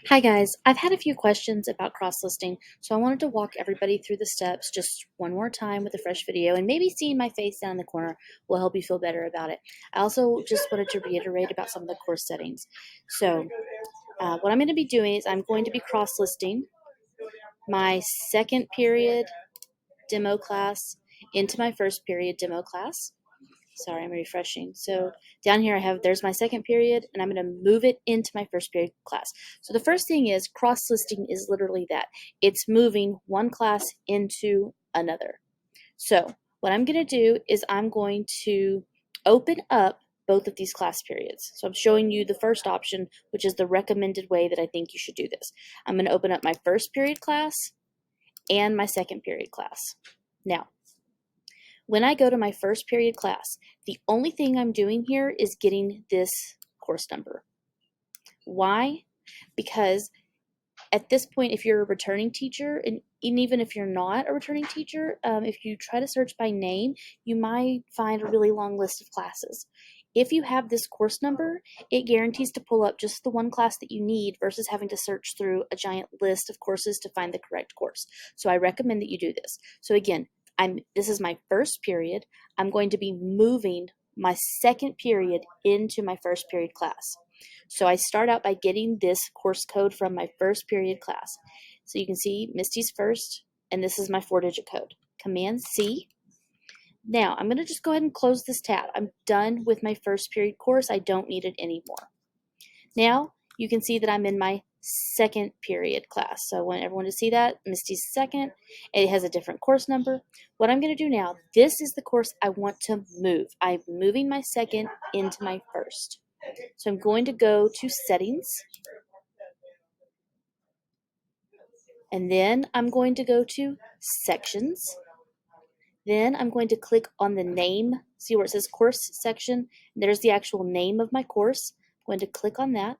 Hi guys, I've had a few questions about cross-listing, so I wanted to walk everybody through the steps just one more time with a fresh video, and maybe seeing my face down in the corner will help you feel better about it. I also just wanted to reiterate about some of the course settings. So what I'm going to be doing is I'm going to be cross-listing my second period demo class into my first period demo class. Sorry, I'm refreshing. So down here I have, there's my second period, and I'm going to move it into my first period class. So the first thing is cross-listing is literally that. It's moving one class into another. So what I'm going to do is I'm going to open up both of these class periods. So I'm showing you the first option, which is the recommended way that I think you should do this. I'm going to open up my first period class and my second period class. Now, when I go to my first period class, the only thing I'm doing here is getting this course number. Why? Because at this point, if you're a returning teacher, and even if you're not a returning teacher, if you try to search by name, you might find a really long list of classes. If you have this course number, it guarantees to pull up just the one class that you need versus having to search through a giant list of courses to find the correct course. So I recommend that you do this. So again, this is my first period. I'm going to be moving my second period into my first period class. So I start out by getting this course code from my first period class. So you can see Misty's first, and this is my 4-digit code. Command C. Now I'm going to just go ahead and close this tab. I'm done with my first period course. I don't need it anymore. Now you can see that I'm in my second period class. So I want everyone to see that. Misty's second. It has a different course number. What I'm going to do now, this is the course I want to move. I'm moving my second into my first. So I'm going to go to settings, and then I'm going to go to sections. Then I'm going to click on the name. See where it says course section? There's the actual name of my course. I'm going to click on that.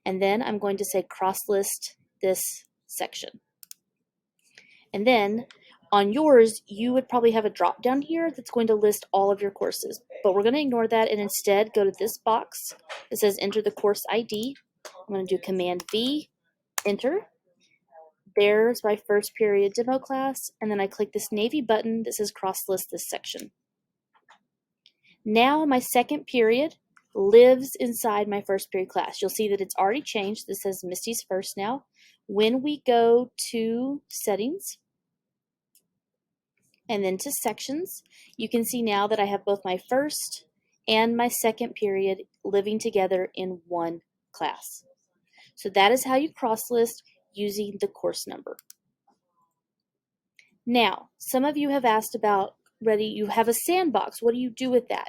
And then I'm going to say cross list this section. And then on yours, you would probably have a drop down here that's going to list all of your courses. But we're going to ignore that and instead go to this box that says enter the course ID. I'm going to do Command V, enter. There's my first period demo class, and then I click this navy button that says cross list this section. Now my second period lives inside my first period class. You'll see that it's already changed. This says Misty's first now. When we go to settings and then to sections, you can see now that I have both my first and my second period living together in one class. So that is how you cross list using the course number. Now, some of you have asked about, you have a sandbox. What do you do with that?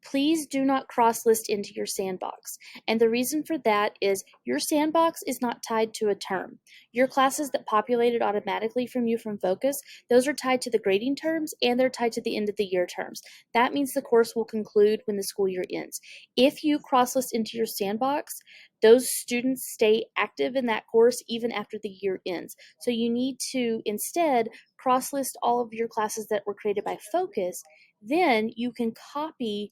Please do not cross-list into your sandbox. And the reason for that is your sandbox is not tied to a term. Your classes that populated automatically from you from Focus, those are tied to the grading terms and they're tied to the end of the year terms. That means the course will conclude when the school year ends. If you cross-list into your sandbox, those students stay active in that course even after the year ends. So you need to instead cross-list all of your classes that were created by Focus. Then you can copy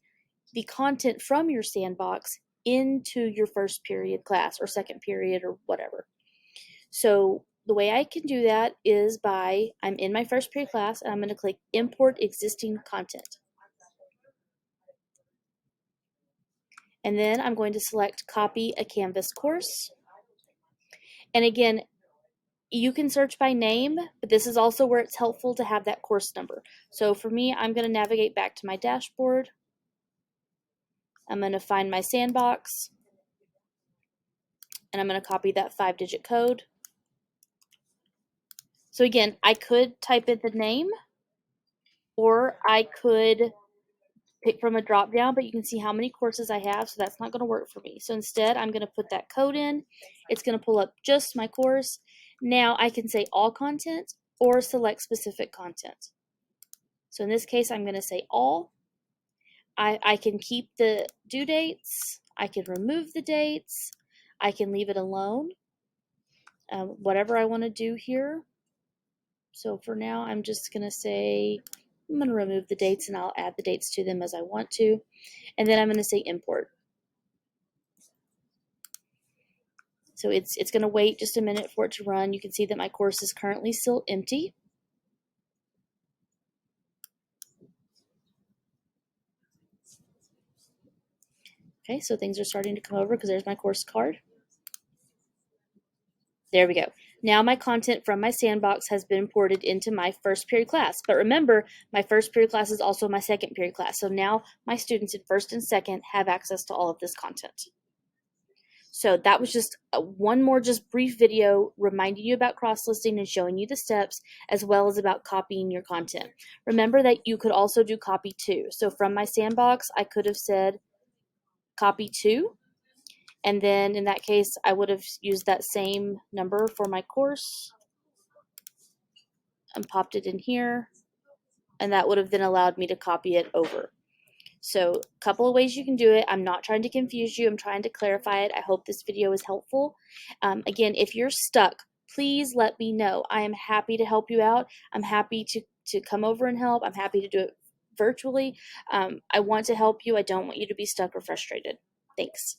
the content from your sandbox into your first period class or second period or whatever. So the way I can do that is I'm in my first period class and I'm going to click import existing content. And then I'm going to select copy a Canvas course. And again, you can search by name, but this is also where it's helpful to have that course number. So for me, I'm going to navigate back to my dashboard. I'm going to find my sandbox, and I'm going to copy that 5-digit code. So again, I could type in the name, or I could pick from a drop down, but you can see how many courses I have, so that's not going to work for me. So instead, I'm going to put that code in. It's going to pull up just my course. Now I can say all content or select specific content. So in this case, I'm going to say all. I can keep the due dates. I can remove the dates. I can leave it alone. Whatever I want to do here. So for now, I'm just going to say, I'm going to remove the dates and I'll add the dates to them as I want to. And then I'm going to say import. So it's going to wait just a minute for it to run. You can see that my course is currently still empty. Okay, so things are starting to come over because there's my course card. There we go. Now my content from my sandbox has been imported into my first period class. But remember, my first period class is also my second period class. So now my students in first and second have access to all of this content. So that was just one more just brief video reminding you about cross-listing and showing you the steps, as well as about copying your content. Remember that you could also do copy to. So from my sandbox, I could have said copy to. And then in that case, I would have used that same number for my course and popped it in here. And that would have then allowed me to copy it over. So a couple of ways you can do it. I'm not trying to confuse you. I'm trying to clarify it. I hope this video is helpful. Again, if you're stuck, please let me know. I am happy to help you out. I'm happy to come over and help. I'm happy to do it virtually. I want to help you. I don't want you to be stuck or frustrated. Thanks.